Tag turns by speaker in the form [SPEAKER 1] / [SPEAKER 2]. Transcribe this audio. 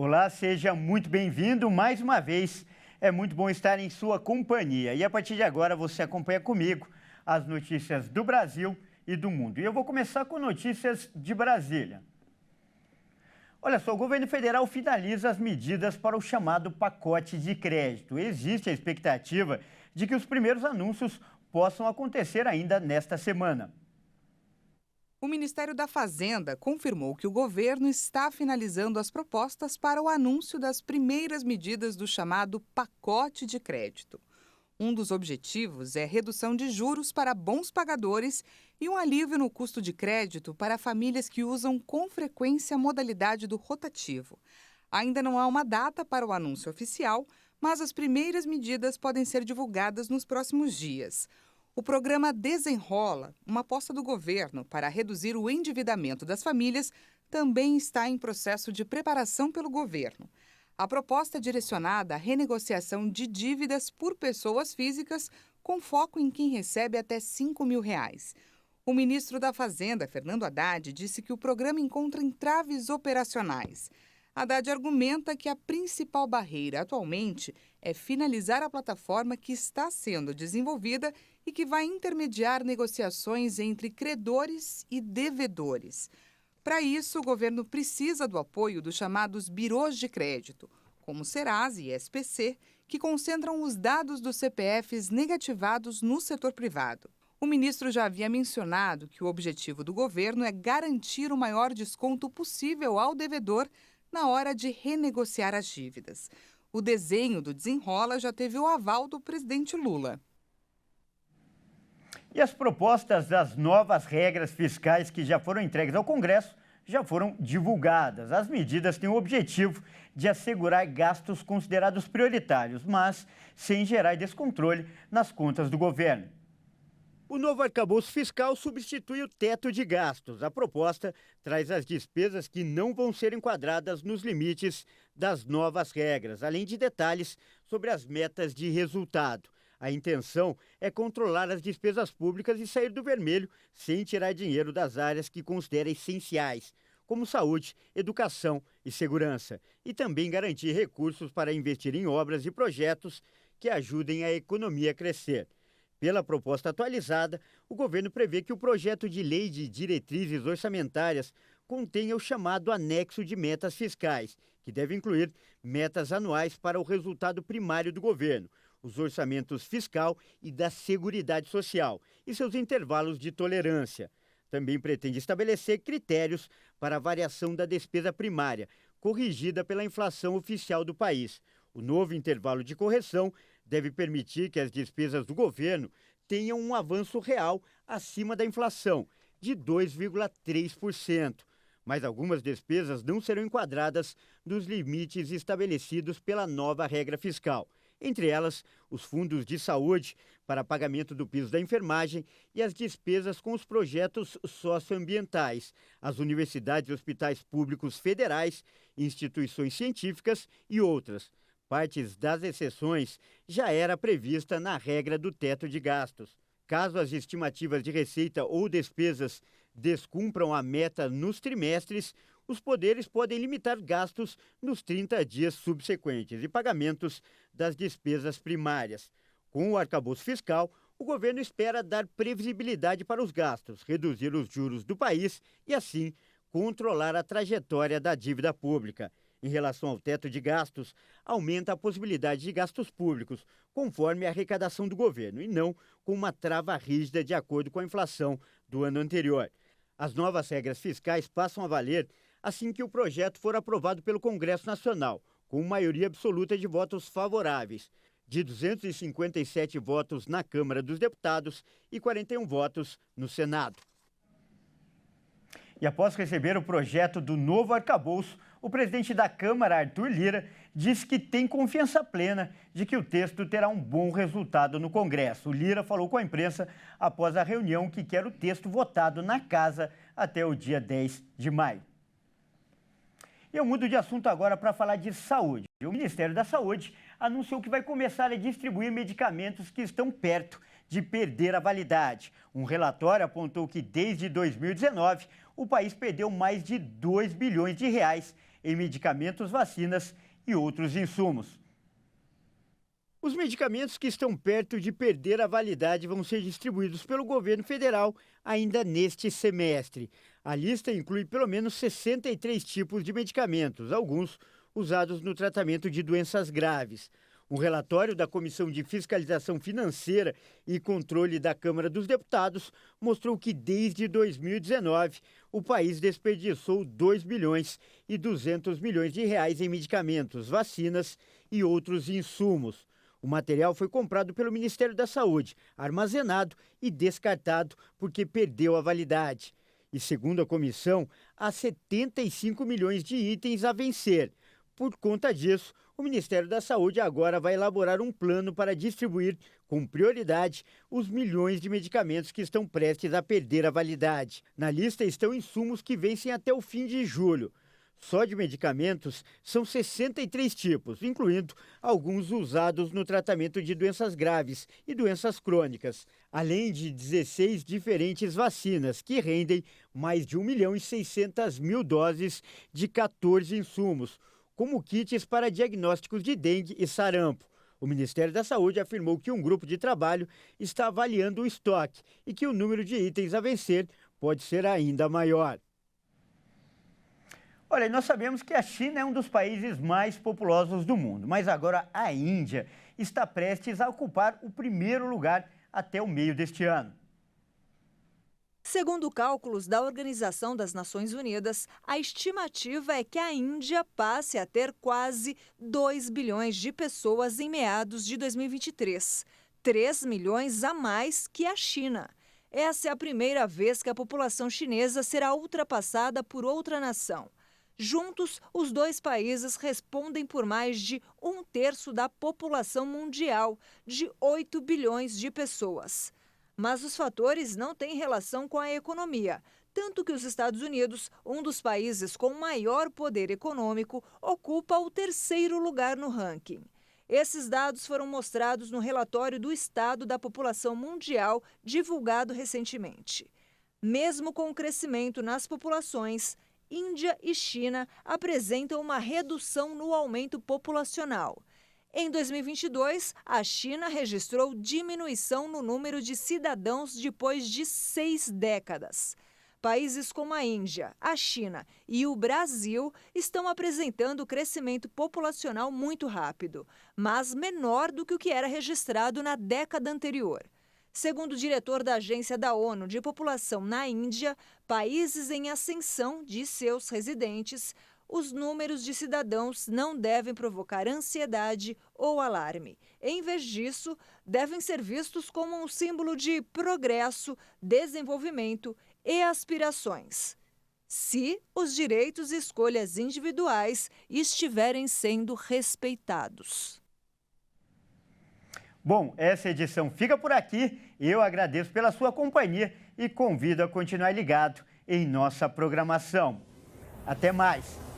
[SPEAKER 1] Olá, seja muito bem-vindo mais uma vez. É muito bom estar em sua companhia. E a partir de agora você acompanha comigo as notícias do Brasil e do mundo. E eu vou começar com notícias de Brasília. Olha só, o governo federal finaliza as medidas para o chamado pacote de crédito. Existe a expectativa de que os primeiros anúncios possam acontecer ainda nesta semana.
[SPEAKER 2] O Ministério da Fazenda confirmou que o governo está finalizando as propostas para o anúncio das primeiras medidas do chamado pacote de crédito. Um dos objetivos é redução de juros para bons pagadores e um alívio no custo de crédito para famílias que usam com frequência a modalidade do rotativo. Ainda não há uma data para o anúncio oficial, mas as primeiras medidas podem ser divulgadas nos próximos dias. O programa Desenrola, uma aposta do governo para reduzir o endividamento das famílias, também está em processo de preparação pelo governo. A proposta é direcionada à renegociação de dívidas por pessoas físicas, com foco em quem recebe até R$ 5.000. O ministro da Fazenda, Fernando Haddad, disse que o programa encontra entraves operacionais. Haddad argumenta que a principal barreira atualmente é finalizar a plataforma que está sendo desenvolvida e que vai intermediar negociações entre credores e devedores. Para isso, o governo precisa do apoio dos chamados birôs de crédito, como Serasa e SPC, que concentram os dados dos CPFs negativados no setor privado. O ministro já havia mencionado que o objetivo do governo é garantir o maior desconto possível ao devedor na hora de renegociar as dívidas. O desenho do Desenrola já teve o aval do presidente Lula.
[SPEAKER 1] E as propostas das novas regras fiscais que já foram entregues ao Congresso já foram divulgadas. As medidas têm o objetivo de assegurar gastos considerados prioritários, mas sem gerar descontrole nas contas do governo. O novo arcabouço fiscal substitui o teto de gastos. A proposta traz as despesas que não vão ser enquadradas nos limites das novas regras, além de detalhes sobre as metas de resultado. A intenção é controlar as despesas públicas e sair do vermelho sem tirar dinheiro das áreas que considera essenciais, como saúde, educação e segurança, e também garantir recursos para investir em obras e projetos que ajudem a economia a crescer. Pela proposta atualizada, o governo prevê que o projeto de lei de diretrizes orçamentárias contenha o chamado anexo de metas fiscais, que deve incluir metas anuais para o resultado primário do governo, os orçamentos fiscal e da Seguridade Social e seus intervalos de tolerância. Também pretende estabelecer critérios para a variação da despesa primária, corrigida pela inflação oficial do país. O novo intervalo de correção deve permitir que as despesas do governo tenham um avanço real acima da inflação, de 2,3%. Mas algumas despesas não serão enquadradas nos limites estabelecidos pela nova regra fiscal. Entre elas, os fundos de saúde para pagamento do piso da enfermagem e as despesas com os projetos socioambientais, as universidades e hospitais públicos federais, instituições científicas e outras. Partes das exceções já era prevista na regra do teto de gastos. Caso as estimativas de receita ou despesas descumpram a meta nos trimestres, os poderes podem limitar gastos nos 30 dias subsequentes e pagamentos das despesas primárias. Com o arcabouço fiscal, o governo espera dar previsibilidade para os gastos, reduzir os juros do país e, assim, controlar a trajetória da dívida pública. Em relação ao teto de gastos, aumenta a possibilidade de gastos públicos, conforme a arrecadação do governo, e não com uma trava rígida de acordo com a inflação do ano anterior. As novas regras fiscais passam a valer assim que o projeto for aprovado pelo Congresso Nacional, com maioria absoluta de votos favoráveis, de 257 votos na Câmara dos Deputados e 41 votos no Senado. E após receber o projeto do novo arcabouço, o presidente da Câmara, Arthur Lira, disse que tem confiança plena de que o texto terá um bom resultado no Congresso. O Lira falou com a imprensa após a reunião que quer o texto votado na Casa até o dia 10 de maio. E eu mudo de assunto agora para falar de saúde. O Ministério da Saúde anunciou que vai começar a distribuir medicamentos que estão perto de perder a validade. Um relatório apontou que desde 2019 o país perdeu mais de 2 bilhões de reais em medicamentos, vacinas e outros insumos. Os medicamentos que estão perto de perder a validade vão ser distribuídos pelo governo federal ainda neste semestre. A lista inclui pelo menos 63 tipos de medicamentos, alguns usados no tratamento de doenças graves. Um relatório da Comissão de Fiscalização Financeira e Controle da Câmara dos Deputados mostrou que desde 2019 o país desperdiçou 2 bilhões e 200 milhões de reais em medicamentos, vacinas e outros insumos. O material foi comprado pelo Ministério da Saúde, armazenado e descartado porque perdeu a validade. E, segundo a comissão, há 75 milhões de itens a vencer. Por conta disso, o Ministério da Saúde agora vai elaborar um plano para distribuir, com prioridade, os milhões de medicamentos que estão prestes a perder a validade. Na lista estão insumos que vencem até o fim de julho. Só de medicamentos são 63 tipos, incluindo alguns usados no tratamento de doenças graves e doenças crônicas, além de 16 diferentes vacinas, que rendem mais de 1.600.000 doses de 14 insumos, como kits para diagnósticos de dengue e sarampo. O Ministério da Saúde afirmou que um grupo de trabalho está avaliando o estoque e que o número de itens a vencer pode ser ainda maior. Olha, nós sabemos que a China é um dos países mais populosos do mundo, mas agora a Índia está prestes a ocupar o primeiro lugar até o meio deste ano.
[SPEAKER 3] Segundo cálculos da Organização das Nações Unidas, a estimativa é que a Índia passe a ter quase 2 bilhões de pessoas em meados de 2023, 3 milhões a mais que a China. Essa é a primeira vez que a população chinesa será ultrapassada por outra nação. Juntos, os dois países respondem por mais de 1/3 da população mundial, de 8 bilhões de pessoas. Mas os fatores não têm relação com a economia, tanto que os Estados Unidos, um dos países com maior poder econômico, ocupa o 3º lugar no ranking. Esses dados foram mostrados no relatório do Estado da População Mundial, divulgado recentemente. Mesmo com o crescimento nas populações, Índia e China apresentam uma redução no aumento populacional. Em 2022, a China registrou diminuição no número de cidadãos depois de 6 décadas. Países como a Índia, a China e o Brasil estão apresentando crescimento populacional muito rápido, mas menor do que o que era registrado na década anterior. Segundo o diretor da Agência da ONU de População na Índia, países em ascensão de seus residentes, os números de cidadãos não devem provocar ansiedade ou alarme. Em vez disso, devem ser vistos como um símbolo de progresso, desenvolvimento e aspirações, se os direitos e escolhas individuais estiverem sendo respeitados.
[SPEAKER 1] Bom, essa edição fica por aqui. Eu agradeço pela sua companhia e convido a continuar ligado em nossa programação. Até mais!